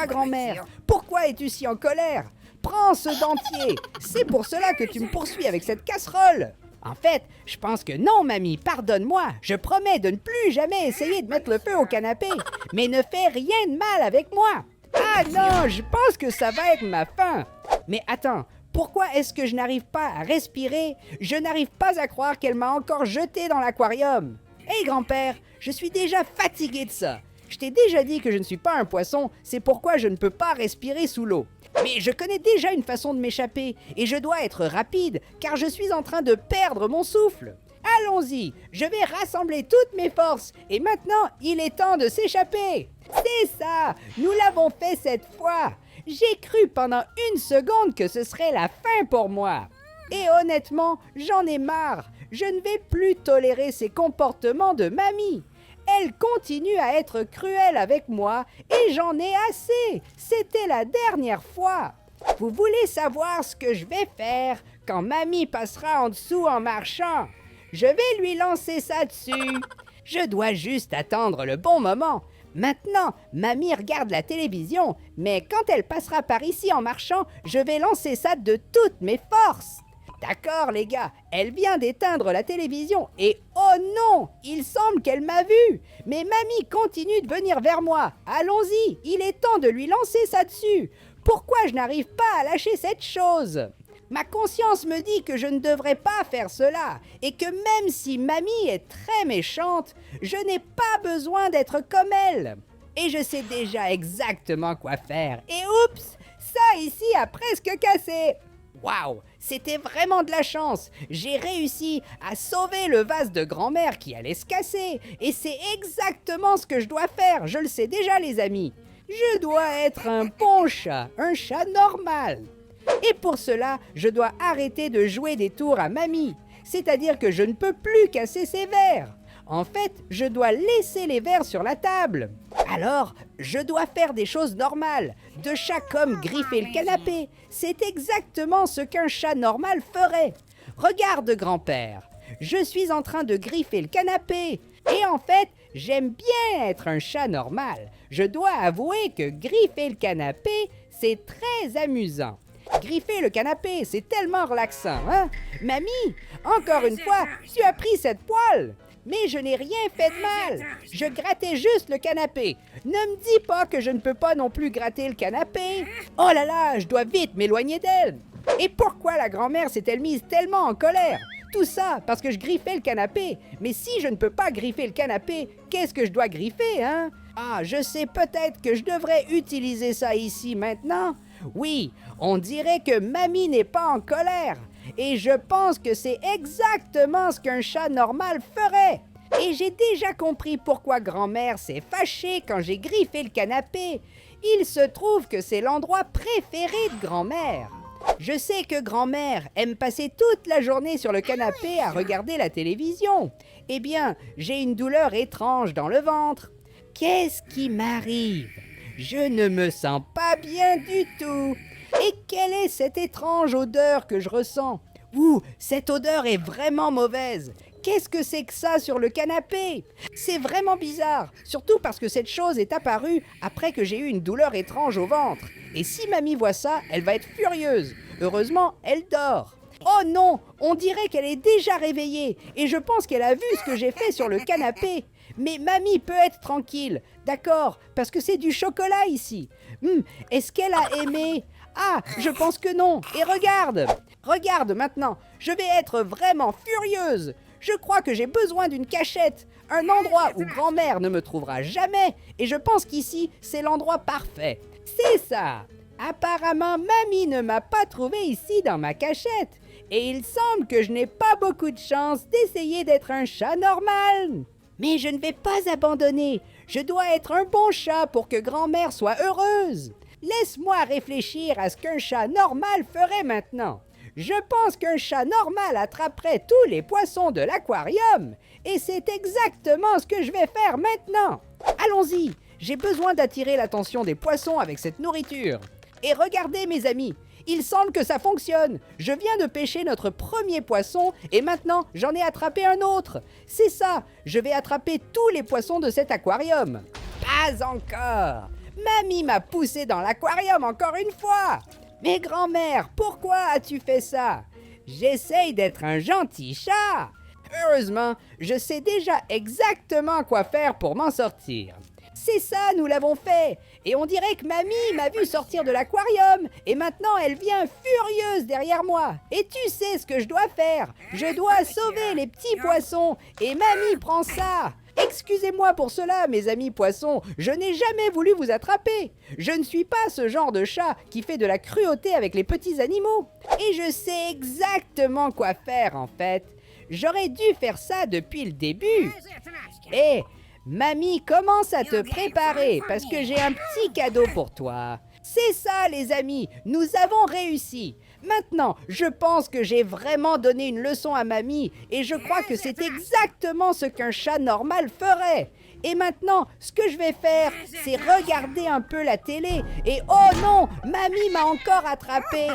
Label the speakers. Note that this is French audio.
Speaker 1: Pourquoi, grand-mère? Pourquoi es-tu si en colère? Prends ce dentier. C'est pour cela que tu me poursuis avec cette casserole. En fait, je pense que non, mamie, pardonne-moi. Je promets de ne plus jamais essayer de mettre le feu au canapé. Mais ne fais rien de mal avec moi. Ah non, je pense que ça va être ma fin. Mais attends, pourquoi est-ce que je n'arrive pas à respirer? Je n'arrive pas à croire qu'elle m'a encore jeté dans l'aquarium. Hé grand-père, je suis déjà fatigué de ça. Je t'ai déjà dit que je ne suis pas un poisson, c'est pourquoi je ne peux pas respirer sous l'eau. Mais je connais déjà une façon de m'échapper, et je dois être rapide, car je suis en train de perdre mon souffle. Allons-y, je vais rassembler toutes mes forces, et maintenant, il est temps de s'échapper. C'est ça, nous l'avons fait cette fois. J'ai cru pendant une seconde que ce serait la fin pour moi. Et honnêtement, j'en ai marre. Je ne vais plus tolérer ces comportements de mamie. Elle continue à être cruelle avec moi et j'en ai assez. C'était la dernière fois. Vous voulez savoir ce que je vais faire quand mamie passera en dessous en marchant? Je vais lui lancer ça dessus. Je dois juste attendre le bon moment. Maintenant, mamie regarde la télévision, mais quand elle passera par ici en marchant, je vais lancer ça de toutes mes forces. D'accord les gars, elle vient d'éteindre la télévision et oh non, il semble qu'elle m'a vu. Mais mamie continue de venir vers moi. Allons-y, il est temps de lui lancer ça dessus. Pourquoi je n'arrive pas à lâcher cette chose? Ma conscience me dit que je ne devrais pas faire cela et que même si mamie est très méchante, je n'ai pas besoin d'être comme elle. Et je sais déjà exactement quoi faire. Et oups, ça ici a presque cassé. Waouh, c'était vraiment de la chance. J'ai réussi à sauver le vase de grand-mère qui allait se casser. Et c'est exactement ce que je dois faire, je le sais déjà les amis. Je dois être un bon chat, un chat normal. Et pour cela, je dois arrêter de jouer des tours à mamie. C'est-à-dire que je ne peux plus casser ses verres. En fait, je dois laisser les verres sur la table. Alors, je dois faire des choses normales. De chat comme griffer le canapé. C'est exactement ce qu'un chat normal ferait. Regarde, grand-père. Je suis en train de griffer le canapé. Et en fait, j'aime bien être un chat normal. Je dois avouer que griffer le canapé, c'est très amusant. Griffer le canapé, c'est tellement relaxant, hein? Mamie, encore une fois, tu as pris cette poêle. Mais je n'ai rien fait de mal. Je grattais juste le canapé. Ne me dis pas que je ne peux pas non plus gratter le canapé. Oh là là, je dois vite m'éloigner d'elle. Et pourquoi la grand-mère s'est-elle mise tellement en colère? Tout ça parce que je griffais le canapé. Mais si je ne peux pas griffer le canapé, qu'est-ce que je dois griffer, hein? Ah, je sais peut-être que je devrais utiliser ça ici maintenant. Oui, on dirait que mamie n'est pas en colère. Et je pense que c'est exactement ce qu'un chat normal ferait. Et j'ai déjà compris pourquoi grand-mère s'est fâchée quand j'ai griffé le canapé. Il se trouve que c'est l'endroit préféré de grand-mère. Je sais que grand-mère aime passer toute la journée sur le canapé à regarder la télévision. Eh bien, j'ai une douleur étrange dans le ventre. Qu'est-ce qui m'arrive? Je ne me sens pas bien du tout. Et quelle est cette étrange odeur que je ressens? Ouh, cette odeur est vraiment mauvaise. Qu'est-ce que c'est que ça sur le canapé? C'est vraiment bizarre, surtout parce que cette chose est apparue après que j'ai eu une douleur étrange au ventre. Et si mamie voit ça, elle va être furieuse. Heureusement, elle dort. Oh non, on dirait qu'elle est déjà réveillée et je pense qu'elle a vu ce que j'ai fait sur le canapé. Mais mamie peut être tranquille, d'accord, parce que c'est du chocolat ici. Est-ce qu'elle a aimé? Ah, je pense que non. Et regarde maintenant, je vais être vraiment furieuse. Je crois que j'ai besoin d'une cachette, un endroit où grand-mère ne me trouvera jamais. Et je pense qu'ici, c'est l'endroit parfait. C'est ça. Apparemment, mamie ne m'a pas trouvé ici dans ma cachette. Et il semble que je n'ai pas beaucoup de chance d'essayer d'être un chat normal. Mais je ne vais pas abandonner. Je dois être un bon chat pour que grand-mère soit heureuse. Laisse-moi réfléchir à ce qu'un chat normal ferait maintenant. Je pense qu'un chat normal attraperait tous les poissons de l'aquarium. Et c'est exactement ce que je vais faire maintenant. Allons-y, j'ai besoin d'attirer l'attention des poissons avec cette nourriture. Et regardez mes amis, il semble que ça fonctionne. Je viens de pêcher notre premier poisson et maintenant j'en ai attrapé un autre. C'est ça, je vais attraper tous les poissons de cet aquarium. Pas encore. Mamie m'a poussé dans l'aquarium encore une fois. Mais grand-mère, pourquoi as-tu fait ça? J'essaye d'être un gentil chat. Heureusement, je sais déjà exactement quoi faire pour m'en sortir. C'est ça, nous l'avons fait. Et on dirait que mamie m'a vu sortir de l'aquarium. Et maintenant, elle vient furieuse derrière moi. Et tu sais ce que je dois faire. Je dois sauver les petits poissons. Et mamie prend ça. Excusez-moi pour cela, mes amis poissons. Je n'ai jamais voulu vous attraper. Je ne suis pas ce genre de chat qui fait de la cruauté avec les petits animaux. Et je sais exactement quoi faire, en fait. J'aurais dû faire ça depuis le début. Et mamie commence à te préparer parce que j'ai un petit cadeau pour toi. C'est ça les amis, nous avons réussi. Maintenant, je pense que j'ai vraiment donné une leçon à mamie et je crois que c'est exactement ce qu'un chat normal ferait. Et maintenant, ce que je vais faire, c'est regarder un peu la télé. Et oh non, mamie m'a encore attrapé.